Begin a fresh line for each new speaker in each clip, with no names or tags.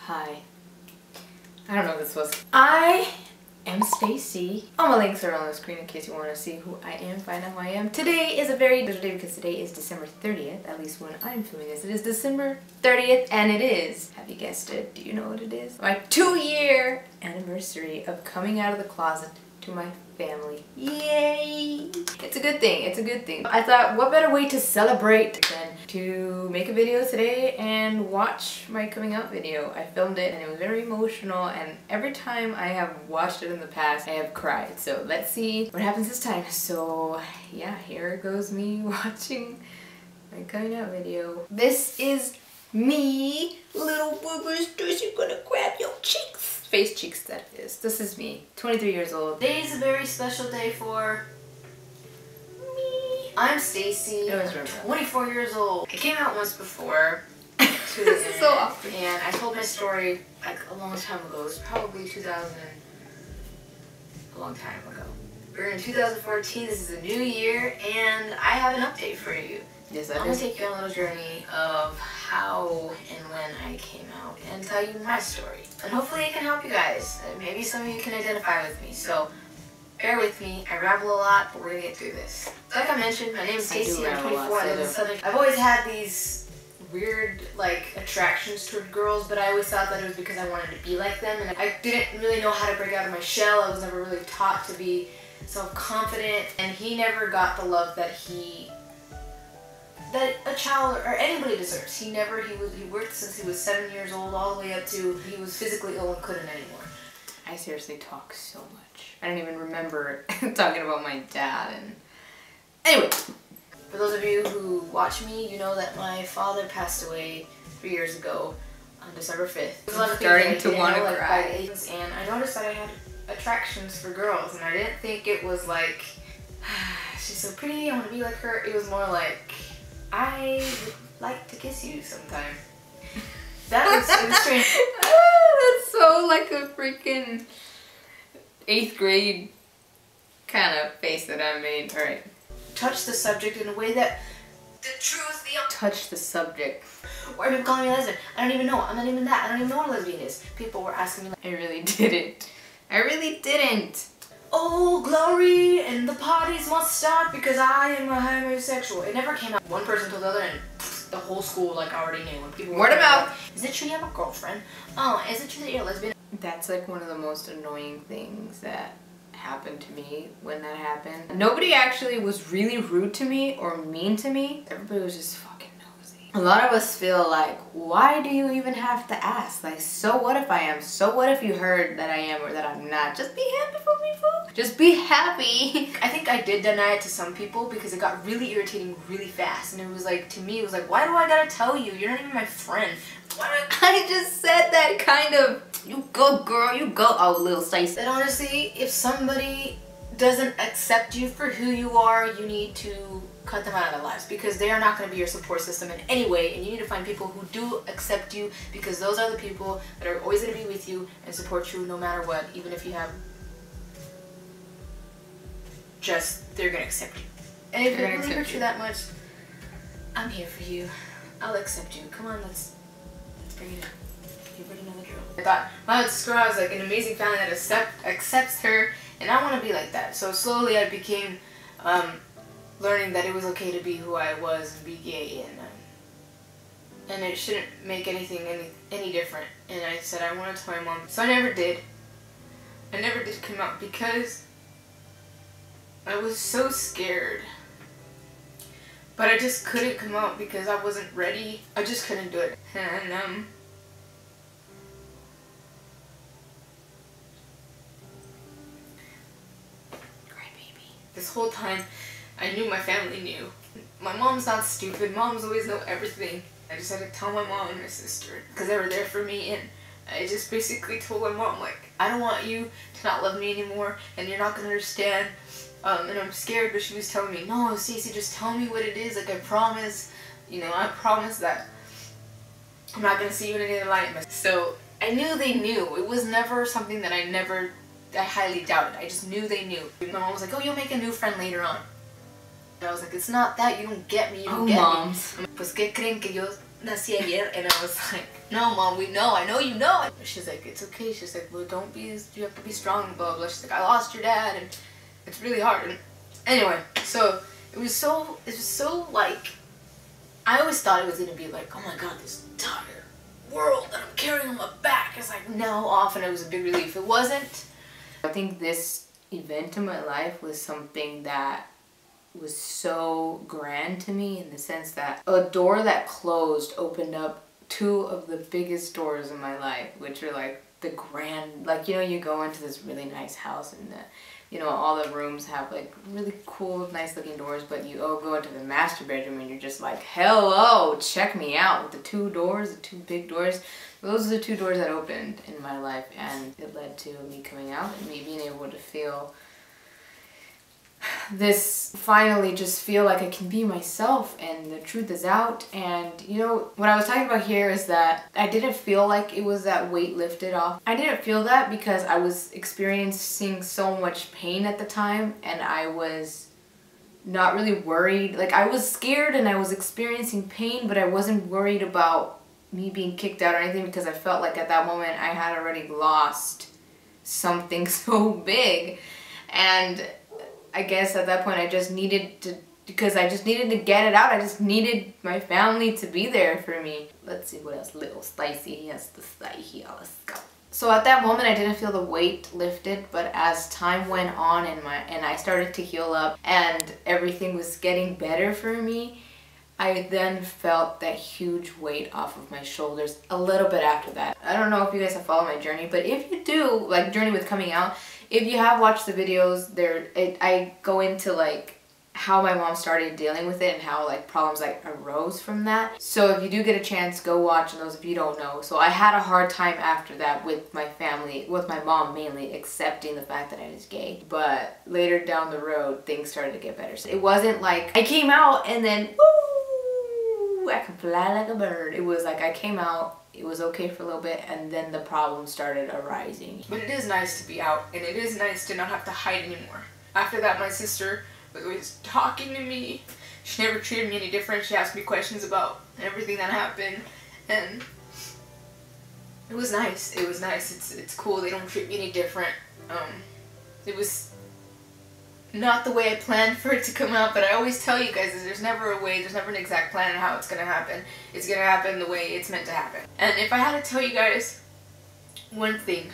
Hi. I don't know what this was. I am Stacy. All my links are on the screen in case you want to see who I am, find out who I am. Today is a very special day because today is December 30th, at least when I'm filming this. It is December 30th and it is, have you guessed it? Do you know what it is? My 2-year anniversary of coming out of the closet to my family. Yay! It's a good thing, it's a good thing. I thought what better way to celebrate than to make a video today and watch my coming out video. I filmed it and it was very emotional, and every time I have watched it in the past I have cried. So let's see what happens this time. So yeah, here goes me watching my coming out video. This is me, little boobers. You're gonna grab your cheeks. Face cheeks, that is. This is me, 23 years old. Today is a very special day for me. I'm Stacy. I'm 24 years old. I came out once before to the internet, so often. And I told my story like a long time ago. It was probably a long time ago. We're in 2014. This is a new year, and I have an update for you. Yes, I'm gonna take you on a little journey of how and when I came out and tell you my story. And hopefully it can help you guys. Maybe some of you can identify with me. So bear with me. I ramble a lot, but we're gonna get through this. So like I mentioned, my name is Stacy. I'm 24. I live in Southern. I've always had these weird attractions toward girls, but I always thought that it was because I wanted to be like them, and I didn't really know how to break out of my shell. I was never really taught to be self-confident, and he never got the love that a child or anybody deserves. He worked since he was 7 years old all the way up to he was physically ill and couldn't anymore. I seriously talk so much. I don't even remember talking about my dad. And anyway, for those of you who watch me, you know that my father passed away 3 years ago on December 5th. There's a lot of starting to want to cry. And I noticed that I had attractions for girls, and I didn't think it was like, she's so pretty, I want to be like her. It was more like, I would like to kiss you sometime. That was strange. That's so like a freaking 8th grade kind of face that I made. Alright. Touch the subject in a way that touch the subject. Why are people calling me a lesbian? I don't even know. I'm not even that. I don't even know what a lesbian is. People were asking me like, I really didn't. I really didn't. Oh, glory, and the parties must start because I am a homosexual. It never came out. One person told the other, and the whole school already knew. When people word of mouth. Is it true you have a girlfriend? Oh, is it true that you're a lesbian? That's like one of the most annoying things that happened to me when that happened. Nobody actually was really rude to me or mean to me. Everybody was just fucking nosy. A lot of us feel like, why do you even have to ask? Like, so what if I am? So what if you heard that I am or that I'm not? Just be happy for me, fool. Just be happy. I think I did deny it to some people because it got really irritating really fast. And it was like, to me, it was like, why do I gotta tell you? You're not even my friend. I just said that kind of, you go girl, you go, oh little Stacy. And honestly, if somebody doesn't accept you for who you are, you need to cut them out of their lives because they are not going to be your support system in any way, and you need to find people who do accept you because those are the people that are always going to be with you and support you no matter what, even if you have they're going to accept you. And if it really hurts you that much, I'm here for you. I'll accept you. Come on, let's bring it up. You already know the drill. I thought my sister was like an amazing family that accepts her, and I want to be like that. So slowly I became learning that it was okay to be who I was and be gay, and it shouldn't make anything any different. And I said I wanted to tell my mom, so I never did. I never did come out because I was so scared. But I just couldn't come out because I wasn't ready. I just couldn't do it. And this whole time, I knew my family knew. My mom's not stupid. Moms always know everything. I just had to tell my mom and my sister because they were there for me, and I just basically told my mom, like, I don't want you to not love me anymore, and you're not gonna understand, and I'm scared. But she was telling me, no, Stacey, just tell me what it is. Like, I promise, I promise that I'm not gonna see you in any light. So I knew they knew. It was never something that I highly doubted. I just knew they knew. My mom was like, oh, you'll make a new friend later on. And I was like, it's not that, you don't get me, you don't get
moms.
me. Pues, ¿qué creen que yo nací ayer, and I was like, no, Mom, we know, I know you know. She's like, it's okay. She's like, well, don't be, you have to be strong, blah, blah. She's like, I lost your dad, and it's really hard. And anyway, so it was so like, I always thought it was gonna be like, oh my God, this entire world that I'm carrying on my back. It's like, no, often it was a big relief. It wasn't. I think this event in my life was something that was so grand to me, in the sense that a door that closed opened up two of the biggest doors in my life, which are like the grand, like, you know, you go into this really nice house and you know, all the rooms have like really cool, nice looking doors, but you go into the master bedroom and you're just like, hello, check me out, with the two doors, the two big doors. Those are the two doors that opened in my life, and it led to me coming out and me being able to feel this, finally just feel like I can be myself and the truth is out. And you know, what I was talking about here is that I didn't feel like it was that weight lifted off. I didn't feel that because I was experiencing so much pain at the time, and I was not really worried. Like, I was scared and I was experiencing pain, but I wasn't worried about me being kicked out or anything, because I felt like at that moment I had already lost something so big. And I guess at that point I just needed to, because I just needed to get it out. I just needed my family to be there for me. Let's see what else. Little spicy. Yes, the spicy. Let's go. So at that moment I didn't feel the weight lifted, but as time went on and I started to heal up and everything was getting better for me, I then felt that huge weight off of my shoulders a little bit after that. I don't know if you guys have followed my journey, but if you do, like, journey with coming out, if you have watched the videos, I go into like how my mom started dealing with it and how like problems like arose from that. So if you do get a chance, go watch those if you don't know. So I had a hard time after that with my family, with my mom mainly, accepting the fact that I was gay. But later down the road, things started to get better. So it wasn't like I came out and then, woo, I could fly like a bird. It was like I came out, it was okay for a little bit, and then the problems started arising. But it is nice to be out, and it is nice to not have to hide anymore. After that, my sister was always talking to me. She never treated me any different. She asked me questions about everything that happened, and it was nice. It was nice. It's cool. They don't treat me any different. It was not the way I planned for it to come out, but I always tell you guys is there's never a way, there's never an exact plan on how it's gonna happen. It's gonna happen the way it's meant to happen. And if I had to tell you guys one thing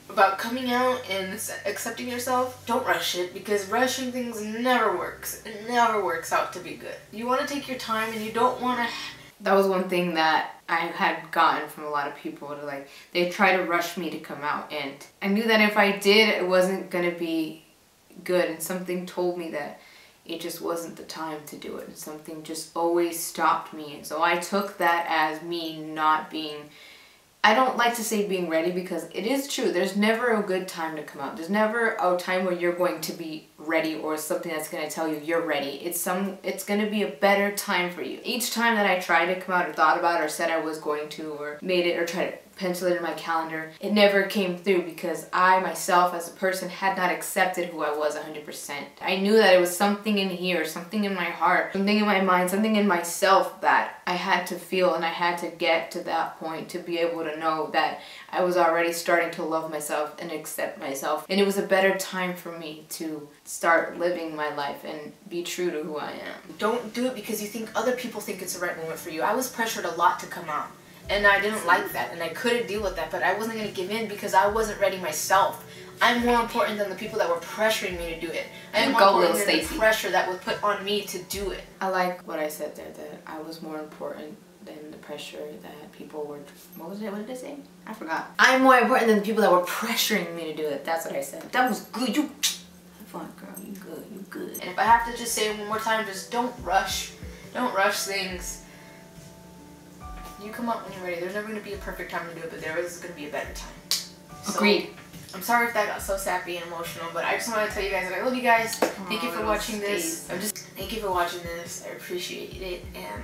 about coming out and accepting yourself, don't rush it, because rushing things never works. It never works out to be good. You want to take your time, and you don't want to... That was one thing that I had gotten from a lot of people, to like, they try to rush me to come out, and I knew that if I did, it wasn't gonna be good, and something told me that it just wasn't the time to do it, and something just always stopped me. And so I took that as me not being, I don't like to say being ready, because it is true, there's never a good time to come out. There's never a time where you're going to be ready, or something that's going to tell you you're ready. It's going to be a better time for you. Each time that I tried to come out, or thought about it, or said I was going to, or made it, or tried to pencil it in my calendar, it never came through, because I myself as a person had not accepted who I was 100%. I knew that it was something in here, something in my heart, something in my mind, something in myself that I had to feel, and I had to get to that point to be able to know that I was already starting to love myself and accept myself, and it was a better time for me to start living my life and be true to who I am. Don't do it because you think other people think it's the right moment for you. I was pressured a lot to come out, and I didn't like that, and I couldn't deal with that, but I wasn't going to give in because I wasn't ready myself. I'm more important than the people that were pressuring me to do it. I'm more important than the pressure that was put on me to do it. I like what I said there, that I was more important than the pressure that people were, what did I say? I forgot. I'm more important than the people that were pressuring me to do it. That's what I said. That was good. You fun girl, you good, you good. And if I have to just say it one more time, just don't rush. Don't rush things. You come up when you're ready. There's never going to be a perfect time to do it, but there is going to be a better time.
Agreed.
So, I'm sorry if that got so sappy and emotional, but I just want to tell you guys that I love you guys. Thank you for watching this. Thank you for watching this. I appreciate it. And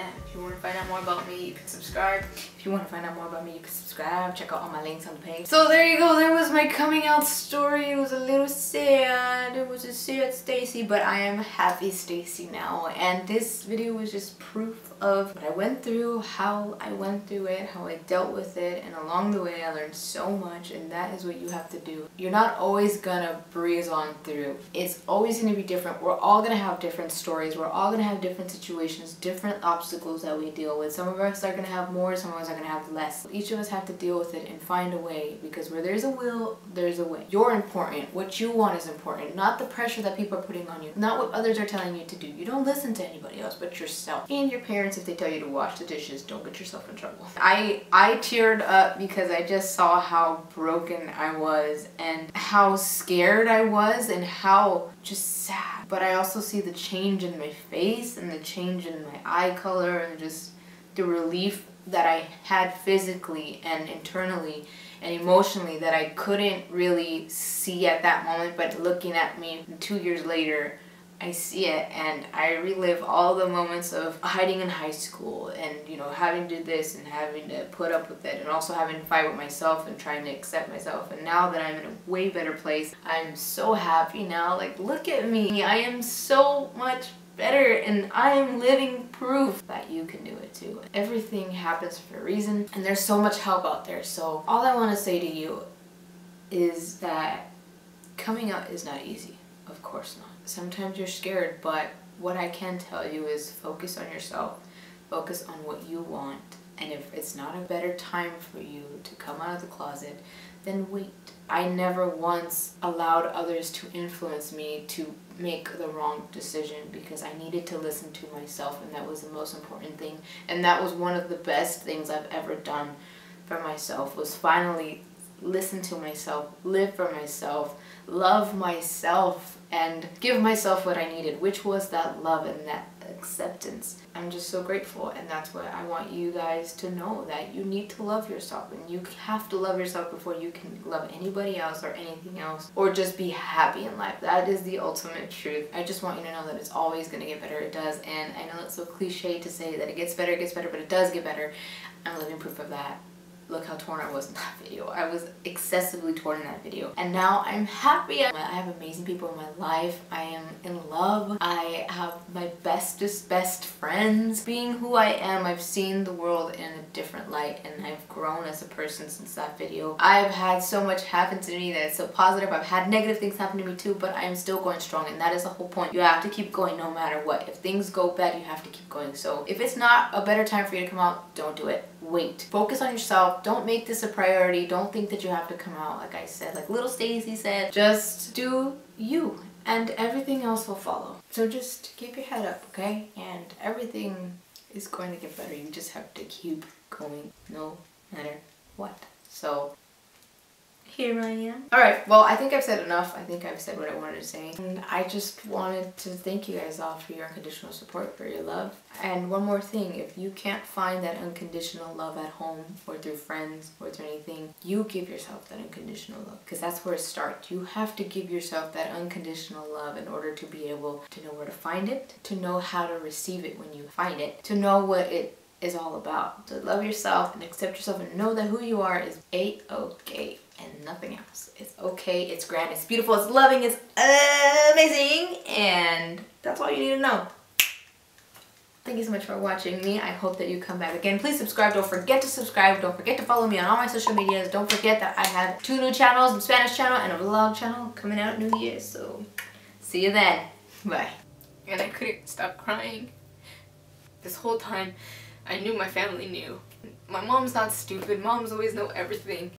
yeah, if you want to find out more about me, you can subscribe. If you want to find out more about me, you can subscribe. Check out all my links on the page. So there you go. There was my coming out story. It was a little sad. It was a sad Stacy, but I am happy Stacy now. And this video was just proof of what I went through, how I went through it, how I dealt with it, and along the way I learned so much, and that is what you have to do. You're not always gonna breeze on through. It's always gonna be different. We're all gonna have different stories. We're all gonna have different situations, different obstacles that we deal with. Some of us are gonna have more, some of us are gonna have less. Each of us have to deal with it and find a way, because where there's a will, there's a way. You're important. What you want is important, not the pressure that people are putting on you, not what others are telling you to do. You don't listen to anybody else but yourself and your parents. If they tell you to wash the dishes, don't get yourself in trouble. I teared up because I just saw how broken I was and how scared I was and how just sad. But I also see the change in my face and the change in my eye color and just the relief that I had physically and internally and emotionally that I couldn't really see at that moment, but looking at me 2 years later, I see it, and I relive all the moments of hiding in high school and, you know, having to do this and having to put up with it, and also having to fight with myself and trying to accept myself. And now that I'm in a way better place, I'm so happy now. Like, look at me. I am so much better, and I am living proof that you can do it too. Everything happens for a reason, and there's so much help out there. So all I want to say to you is that coming out is not easy. Of course not. Sometimes you're scared, but what I can tell you is focus on yourself. Focus on what you want. And if it's not a better time for you to come out of the closet, then wait. I never once allowed others to influence me to make the wrong decision, because I needed to listen to myself, and that was the most important thing. And that was one of the best things I've ever done for myself, was finally listen to myself, live for myself, love myself, and give myself what I needed, which was that love and that acceptance. I'm just so grateful, and that's what I want you guys to know, that you need to love yourself, and you have to love yourself before you can love anybody else or anything else, or just be happy in life. That is the ultimate truth. I just want you to know that it's always going to get better. It does, and I know it's so cliche to say that it gets better, but it does get better. I'm living proof of that. Look how torn I was in that video. I was excessively torn in that video. And now I'm happy. I have amazing people in my life. I am in love. I have my bestest best friends. Being who I am, I've seen the world in a different light, and I've grown as a person since that video. I've had so much happen to me that is so positive. I've had negative things happen to me too, but I am still going strong, and that is the whole point. You have to keep going no matter what. If things go bad, you have to keep going. So if it's not a better time for you to come out, don't do it. Wait. Focus on yourself. Don't make this a priority. Don't think that you have to come out, like I said, like little Stacy said. Just do you, and everything else will follow. So just keep your head up, okay? And everything is going to get better. You just have to keep going no matter what. So here I am. Alright, well, I think I've said enough. I think I've said what I wanted to say. And I just wanted to thank you guys all for your unconditional support, for your love. And one more thing, if you can't find that unconditional love at home or through friends or through anything, you give yourself that unconditional love, because that's where it starts. You have to give yourself that unconditional love in order to be able to know where to find it, to know how to receive it when you find it, to know what it is all about. To love yourself and accept yourself and know that who you are is A-okay. And nothing else. It's okay, it's grand, it's beautiful, it's loving, it's amazing, and that's all you need to know. Thank you so much for watching me. I hope that you come back again. Please subscribe. Don't forget to subscribe. Don't forget to follow me on all my social medias. Don't forget that I have 2 new channels, a Spanish channel and a vlog channel coming out New Year. So see you then. Bye. And I couldn't stop crying. This whole time I knew my family knew. My mom's not stupid. Moms always know everything.